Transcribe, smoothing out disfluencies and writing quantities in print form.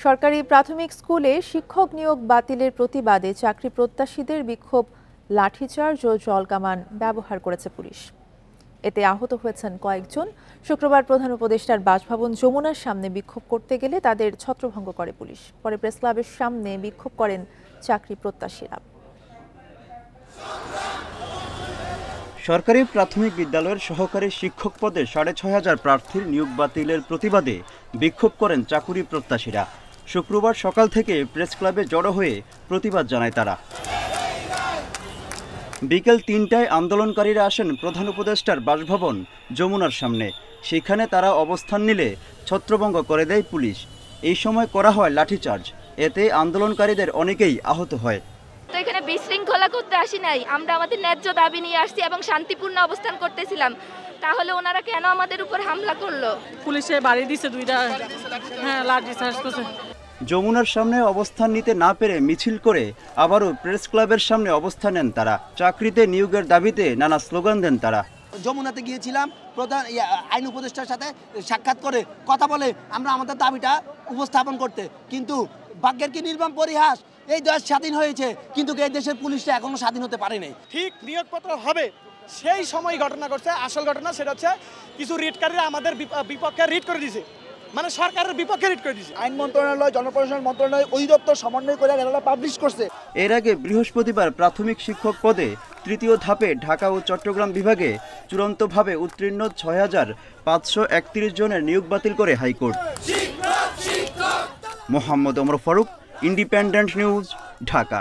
সরকারি প্রাথমিক স্কুলে শিক্ষক নিয়োগ বাতিলের প্রতিবাদে চাকরি প্রত্যাশীদের বিক্ষোভ, লাঠিচার্জ ও জলকামান ব্যবহার করেছে পুলিশ। এতে আহত হয়েছেন কয়েকজন। শুক্রবার প্রধান উপদেষ্টার বাসভবন যমুনার সামনে বিক্ষোভ করতে গেলে তাদের ছত্রভঙ্গ করে পুলিশ। পরে প্রেস ক্লাবের সামনে বিক্ষোভ করেন চাকরি প্রত্যাশীরা। সরকারি প্রাথমিক বিদ্যালয়ের সহকারী শিক্ষক পদে ৬,৫০০ প্রার্থীর নিয়োগ বাতিলের প্রতিবাদে বিক্ষোভ করেন চাকুরি প্রত্যাশীরা। শুক্রবার সকাল থেকে প্রেস ক্লাবে জড়ো হয়ে প্রতিবাদ জানায় তারা। বিকেল ৩টায় আন্দোলনকারীরা আসেন প্রধান উপদেষ্টার বাসভবন যমুনার সামনে। সেখানে তারা অবস্থান নিলে ছত্রভঙ্গ করে দেয় পুলিশ। এই সময় করা হয় লাঠিচার্জ। এতে আন্দোলনকারীদের অনেকেই আহত হয়। তো এখানে বিশৃঙ্খলা করতে আসি নাই, আমরা আমাদের ন্যায্য দাবি নিয়ে আসছি এবং শান্তিপূর্ণ অবস্থান করতেছিলাম। তাহলে ওনারা কেন আমাদের উপর হামলা করলো? পুলিশে বাড়ি দিছে দুইটা, লাঠি চার্জ করছে। যমুনার সামনে অবস্থান নিতে না পেরে মিছিল করে আবারও প্রেস ক্লাবের সামনে অবস্থান নেন তারা। চাকরিতে নিয়োগের দাবিতে নানা স্লোগান দেন তারা। যমুনাতে গিয়েছিলাম, প্রধান আইন উপদেষ্টার সাথে সাক্ষাৎ করে কথা বলে আমরা আমাদের দাবিটা উপস্থাপন করতে, কিন্তু ভাগ্যের কি নির্মম পরিহাস, এই দেশ স্বাধীন হয়েছে কিন্তু এই দেশের পুলিশটা এখনো স্বাধীন হতে পারেনি। ঠিক নিয়োগপত্র হবে সেই সময় ঘটনা ঘটছে। আসল ঘটনা সেটা হচ্ছে কিছু রিটকারীরা আমাদের বিপক্ষে রিট করে দিয়েছে, মানে সরকারের বিপক্ষে রিট করে দিয়েছে। আইন মন্ত্রণালয়, জনপ্রশাসন মন্ত্রণালয় অধিদপ্তর সমন্বয় করে এটা পাবলিশ করছে। এর আগে বৃহস্পতিবার প্রাথমিক শিক্ষক পদে তৃতীয় ধাপে ঢাকা ও চট্টগ্রাম বিভাগে চূড়ান্তভাবে উত্তীর্ণ ৬,৫৩১ জনের নিয়োগ বাতিল করে high court. Mohammad Omar Faruk, independent news, Dhaka.